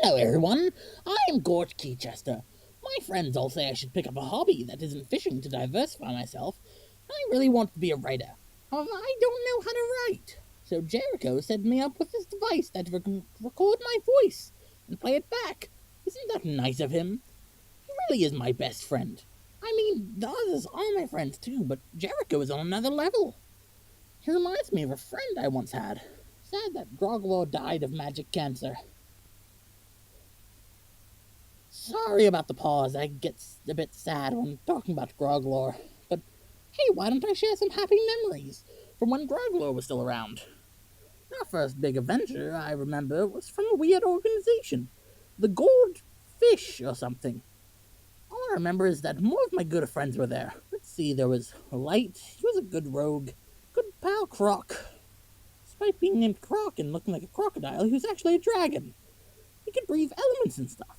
Hello, everyone. I'm Gorch Keychester. My friends all say I should pick up a hobby that isn't fishing to diversify myself. I really want to be a writer. However, I don't know how to write. So Jericho set me up with this device that can record my voice and play it back. Isn't that nice of him? He really is my best friend. I mean, the others are my friends too, but Jericho is on another level. He reminds me of a friend I once had. Sad that Groglor died of magic cancer. Sorry about the pause. I get a bit sad when talking about Groglor. But hey, why don't I share some happy memories from when Groglor was still around? Our first big adventure, I remember, was from a weird organization. The Gold Fish or something. All I remember is that more of my good friends were there. Let's see, there was Light. He was a good rogue. Good pal Croc. Despite being named Croc and looking like a crocodile, he was actually a dragon. He could breathe elements and stuff.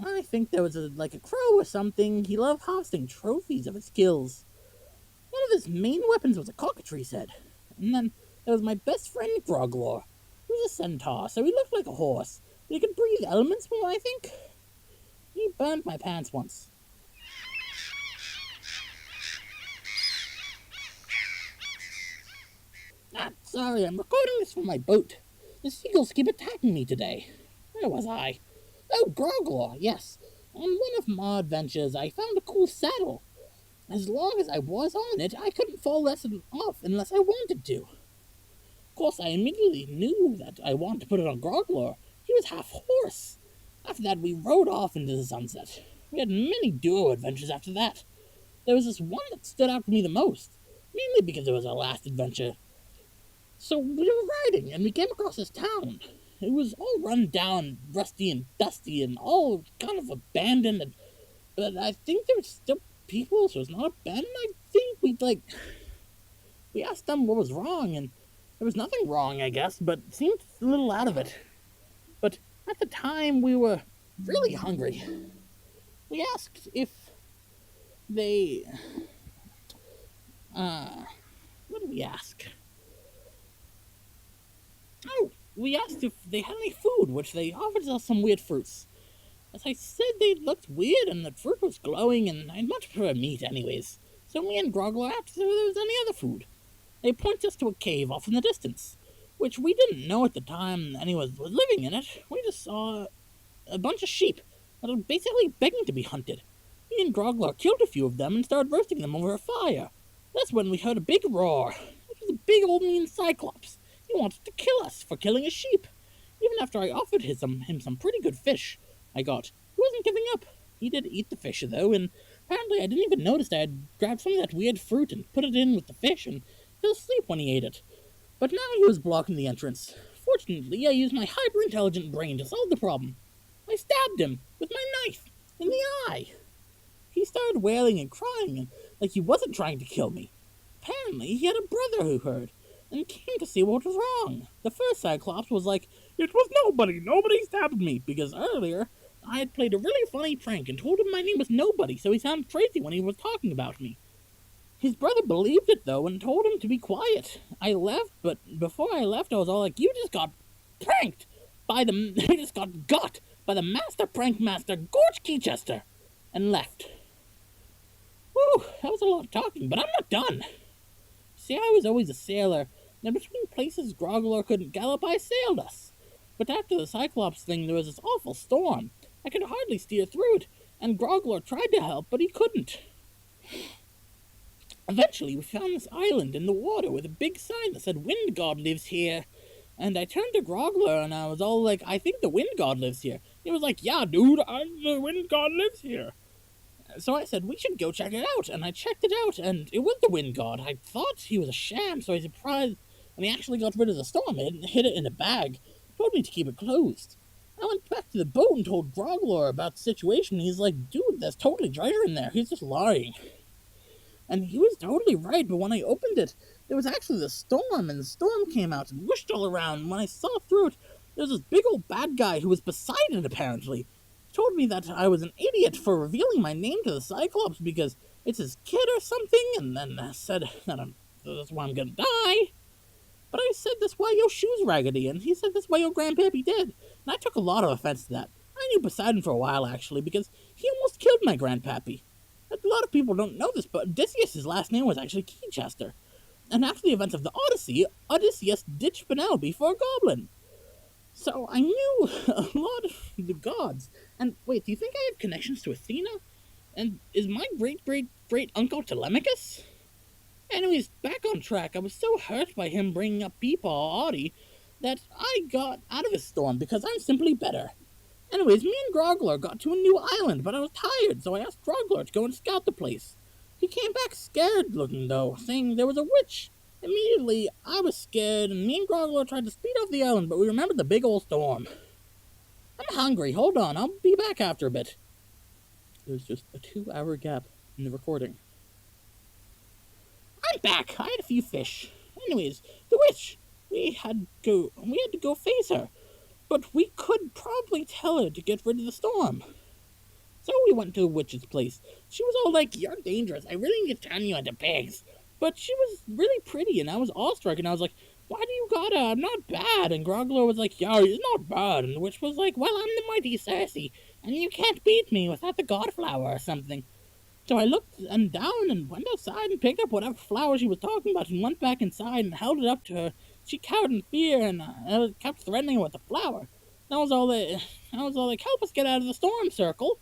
I think there was like a crow or something. He loved harvesting trophies of his skills. One of his main weapons was a cockatrice head. And then there was my best friend Groglor. He was a centaur, so he looked like a horse. But he could breathe elements more, I think. He burned my pants once. Sorry, I'm recording this from my boat. The seagulls keep attacking me today. Where was I? Oh, Groglor, yes. On one of my adventures, I found a cool saddle. As long as I was on it, I couldn't fall less off unless I wanted to. Of course, I immediately knew that I wanted to put it on Groglor. He was half horse. After that, we rode off into the sunset. We had many duo adventures after that. There was this one that stood out to me the most, mainly because it was our last adventure. So we were riding, and we came across this town. It was all run down, rusty and dusty, and all kind of abandoned. But I think there were still people, so it's not abandoned. I think we asked them what was wrong, and there was nothing wrong, I guess, but it seemed a little out of it. But at the time, we were really hungry. We asked if they, what did we ask? Oh, we asked if they had any food, which they offered us some weird fruits. As I said, they looked weird and the fruit was glowing, and I'd much prefer meat anyways. So me and Groglor asked if there was any other food. They pointed us to a cave off in the distance, which we didn't know at the time anyone was living in it. We just saw a bunch of sheep that were basically begging to be hunted. Me and Groglor killed a few of them and started roasting them over a fire. That's when we heard a big roar. It was a big old mean cyclops. He wanted to kill us for killing a sheep. Even after I offered him some pretty good fish, I got, he wasn't giving up. He did eat the fish, though, and apparently I didn't even notice I had grabbed some of that weird fruit and put it in with the fish and fell asleep when he ate it. But now he was blocking the entrance. Fortunately, I used my hyper-intelligent brain to solve the problem. I stabbed him with my knife in the eye. He started wailing and crying, like he wasn't trying to kill me. Apparently, he had a brother who heard and came to see what was wrong. The first Cyclops was like, "It was nobody stabbed me," because earlier I had played a really funny prank and told him my name was Nobody, so he sounded crazy when he was talking about me. His brother believed it, though, and told him to be quiet. I left, but before I left, I was all like, "You just got pranked by the... you just got by the master prank master, Gorch Keychester," and left. Whew, that was a lot of talking, but I'm not done. See, I was always a sailor, and between places Groglor couldn't gallop, I sailed us. But after the Cyclops thing, there was this awful storm. I could hardly steer through it, and Groglor tried to help, but he couldn't. Eventually, we found this island in the water with a big sign that said, "Wind God lives here." And I turned to Groglor, and I was all like, "I think the Wind God lives here." He was like, "Yeah, dude, the Wind God lives here." So I said, "We should go check it out." And I checked it out, and it was the Wind God. I thought he was a sham, so I was surprised when he actually got rid of the storm and hid it in a bag. Told me to keep it closed. I went back to the boat and told Groglor about the situation. He's like, "Dude, there's totally treasure in there. He's just lying." And he was totally right, but when I opened it, there was actually the storm, and the storm came out and whooshed all around. And when I saw through it, there was this big old bad guy who was Poseidon, apparently. He told me that I was an idiot for revealing my name to the Cyclops because it's his kid or something, and then said that that's why I'm gonna die. But I said that's why your shoe's raggedy, and he said that's why your grandpappy did. And I took a lot of offense to that. I knew Poseidon for a while, actually, because he almost killed my grandpappy. A lot of people don't know this, but Odysseus' last name was actually Keychester. And after the events of the Odyssey, Odysseus ditched Penelope for a goblin. So I knew a lot of the gods. And wait, do you think I have connections to Athena? And is my great great great uncle Telemachus? Anyways, back on track, I was so hurt by him bringing up Peepaw Audie that I got out of his storm because I'm simply better. Anyways, me and Grogler got to a new island, but I was tired, so I asked Grogler to go and scout the place. He came back scared looking, though, saying there was a witch. Immediately, I was scared, and me and Grogler tried to speed off the island, but we remembered the big old storm. I'm hungry. Hold on, I'll be back after a bit. There's just a 2-hour gap in the recording. I'm back. I had a few fish. Anyways, the witch. We had to go face her, but we could probably tell her to get rid of the storm. So we went to the witch's place. She was all like, "You're dangerous. I really need to turn you into pigs." But she was really pretty, and I was awestruck, and I was like, "Why do you gotta? I'm not bad." And Grogler was like, "Yo, he's not bad." And the witch was like, "Well, I'm the mighty Circe, and you can't beat me without the god flower or something." So I looked and down and went outside and picked up whatever flower she was talking about and went back inside and held it up to her. She cowered in fear and I kept threatening her with the flower. That was all like, "Help us get out of the storm circle."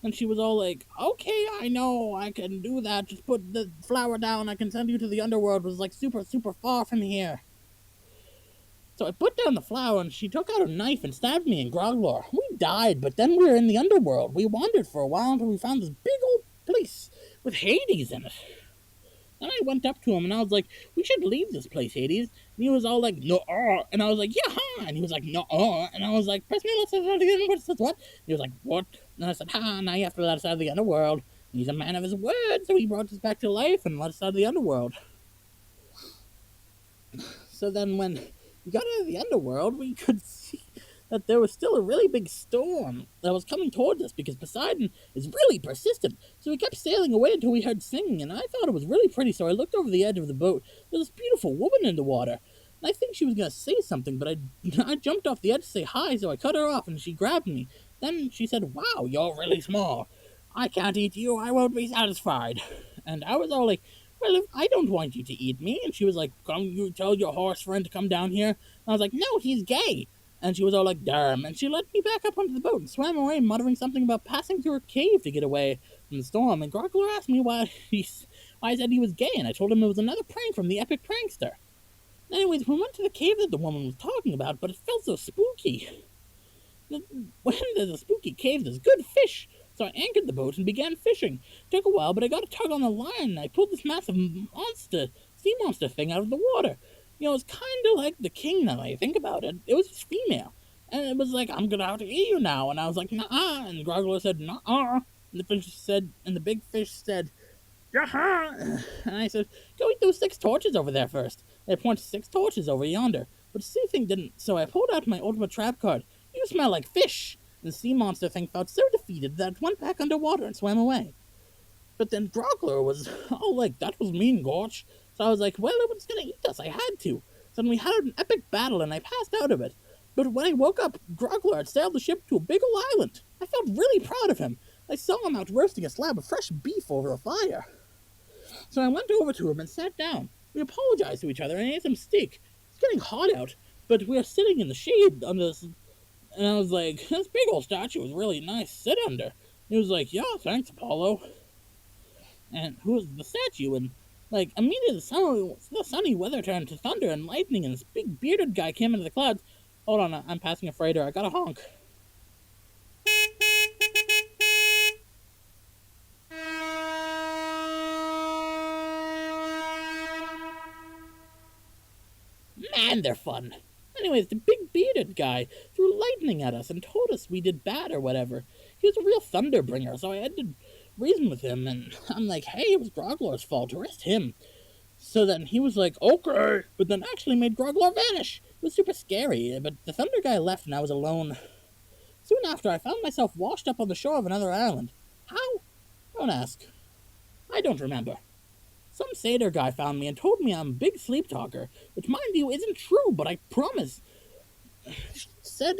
And she was all like, "Okay, I know, I can do that. Just put the flower down. I can send you to the underworld. It was like super, super far from here." So I put down the flower and she took out a knife and stabbed me and Groglor. We died, but then we were in the underworld. We wandered for a while until we found this big old place with Hades in it. Then I went up to him and I was like, "We should leave this place, Hades." And he was all like, "No, and I was like, "Yeah, huh?" And he was like, "No, and I was like, "Press me, let's out again." What says what? And he was like, "What?" And I said, "Ha, now you have to let us out of the underworld." And he's a man of his word, so he brought us back to life and let us out of the underworld. So then when we got out of the underworld, we could see that there was still a really big storm that was coming towards us because Poseidon is really persistent. So we kept sailing away until we heard singing, and I thought it was really pretty, so I looked over the edge of the boat. There was this beautiful woman in the water. And I think she was going to say something, but I jumped off the edge to say hi, so I cut her off, and she grabbed me. Then she said, "Wow, you're really small. I can't eat you. I won't be satisfied." And I was all like, "Well, if I don't want you to eat me." And she was like, "Come, you tell your horse friend to come down here." And I was like, "No, he's gay." And she was all like, "Damn." And she let me back up onto the boat and swam away, muttering something about passing through a cave to get away from the storm. And Grogler asked me why I said he was gay, and I told him it was another prank from the epic prankster. Anyways, we went to the cave that the woman was talking about, but it felt so spooky. When there's a spooky cave, there's good fish. So I anchored the boat and began fishing. Took a while, but I got a tug on the line, and I pulled this massive sea monster thing out of the water. You know, it's kind of like the king now I think about it. It was female. And it was like, "I'm gonna have to eat you now." And I was like, "Nah." And Gargoyle said, "Nah." And the big fish said, "Yeah." And I said, "Go eat those 6 torches over there first." And I pointed 6 torches over yonder. But the sea thing didn't, so I pulled out my ultimate trap card. "You smell like fish." And the sea monster thing felt so defeated that it went back underwater and swam away. But then Grogler was all like, "That was mean, Gorch." So I was like, "Well, it was gonna eat us. I had to." So then we had an epic battle and I passed out of it. But when I woke up, Grogler had sailed the ship to a big old island. I felt really proud of him. I saw him out roasting a slab of fresh beef over a fire. So I went over to him and sat down. We apologized to each other and ate some steak. It's getting hot out, but we are sitting in the shade under this. And I was like, "This big old statue was really nice to sit under." He was like, "Yeah, thanks, Apollo." And who was the statue? And like immediately the sunny weather turned to thunder and lightning, and this big bearded guy came into the clouds. Hold on, I'm passing a freighter. I got a honk. Man, they're fun. Anyways, the big bearded guy threw lightning at us and told us we did bad or whatever. He was a real thunderbringer, so I had to reason with him, and I'm like, "Hey, it was Groglar's fault. Arrest him." So then he was like, "Okay," but then actually made Groglar vanish. It was super scary, but the thunder guy left and I was alone. Soon after, I found myself washed up on the shore of another island. How? Don't ask. I don't remember. Some satyr guy found me and told me I'm a big sleep talker, which, mind you, isn't true, but I promise. Said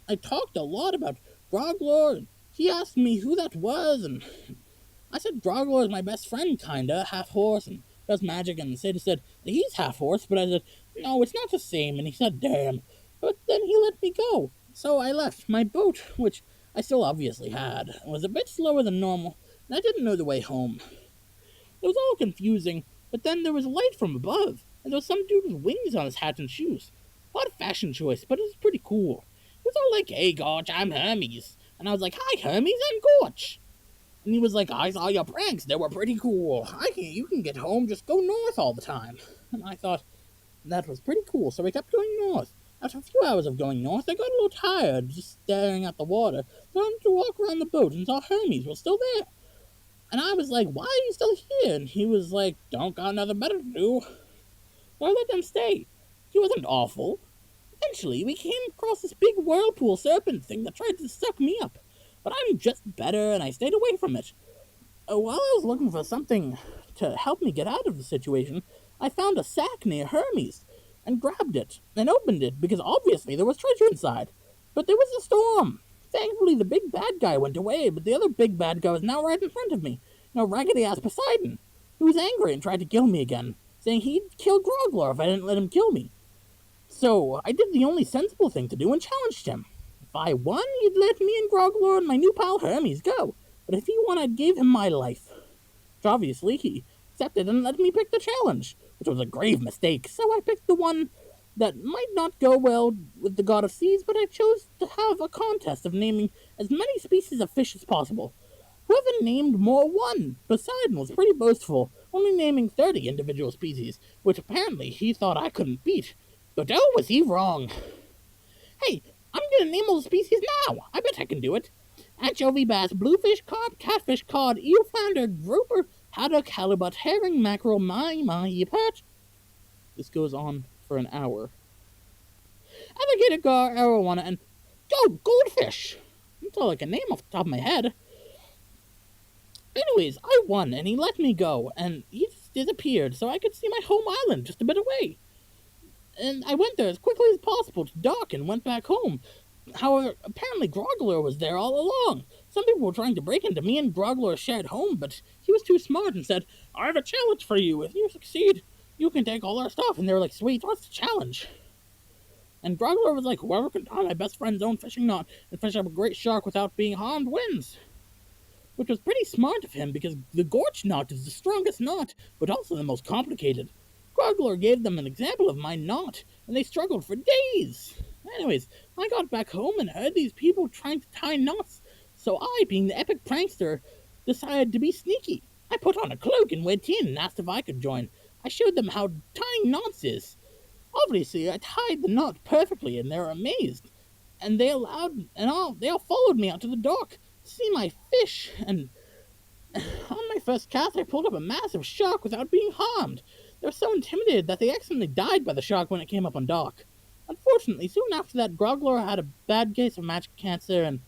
I talked a lot about Groglor, and he asked me who that was, and I said Groglor is my best friend, kinda, half horse, and does magic, and the satyr said he's half horse, but I said, no, it's not the same, and he said, damn. But then he let me go. So I left. My boat, which I still obviously had, was a bit slower than normal, and I didn't know the way home. It was all confusing, but then there was a light from above, and there was some dude with wings on his hat and shoes. Odd fashion choice, but it was pretty cool. He was all like, hey, Gorch, I'm Hermes. And I was like, hi, Hermes, I'm Gorch. And he was like, I saw your pranks, they were pretty cool. You can get home, just go north all the time. And I thought, that was pretty cool, so we kept going north. After a few hours of going north, I got a little tired just staring at the water, so I wanted to walk around the boat and saw Hermes was still there. And I was like, why are you still here? And he was like, don't got nothing better to do. So I let them stay. He wasn't awful. Eventually, we came across this big whirlpool serpent thing that tried to suck me up. But I'm just better, and I stayed away from it. While I was looking for something to help me get out of the situation, I found a sack near Hermes and grabbed it and opened it because obviously there was treasure inside. But there was a storm. Thankfully, the big bad guy went away, but the other big bad guy was now right in front of me. Raggedy ass Poseidon. He was angry and tried to kill me again, saying he'd kill Groglor if I didn't let him kill me. So I did the only sensible thing to do and challenged him. If I won, he'd let me and Groglor and my new pal Hermes go. But if he won, I'd give him my life. Which obviously he accepted and let me pick the challenge, which was a grave mistake. So I picked the one that might not go well with the god of seas, but I chose to have a contest of naming as many species of fish as possible. Whoever named more won. Poseidon was pretty boastful, only naming 30 individual species, which apparently he thought I couldn't beat. But oh, was he wrong. Hey, I'm gonna name all the species now. I bet I can do it. Anchovy, bass, bluefish, cod, catfish, cod, eel, flounder, grouper, haddock, halibut, herring, mackerel, mahi, perch. This goes on for an hour. Alligator, gar, arowana, and goldfish. That's all I can name off the top of my head. Anyways, I won, and he let me go, and he just disappeared, so I could see my home island just a bit away. And I went there as quickly as possible to dock and went back home. However, apparently Groglor was there all along. Some people were trying to break into me and Groglor's shared home, but he was too smart and said, I have a challenge for you. If you succeed, you can take all our stuff. And they were like, sweet, what's the challenge? And Groglor was like, whoever can tie my best friend's own fishing knot and fish up a great shark without being harmed wins. Which was pretty smart of him because the Gorch knot is the strongest knot, but also the most complicated. Groglor gave them an example of my knot, and they struggled for days. Anyways, I got back home and heard these people trying to tie knots, so I, being the epic prankster, decided to be sneaky. I put on a cloak and went in and asked if I could join. I showed them how tying knots is. Obviously, I tied the knot perfectly, and they were amazed. And they all followed me out to the dock to see my fish, and on my first cast, I pulled up a massive shark without being harmed. They were so intimidated that they accidentally died by the shark when it came up on dock. Unfortunately, soon after that, Groglor had a bad case of magic cancer, and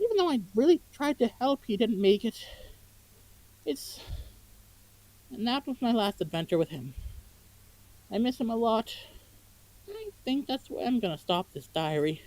even though I really tried to help, he didn't make it. And that was my last adventure with him. I miss him a lot. I think that's where I'm gonna stop this diary.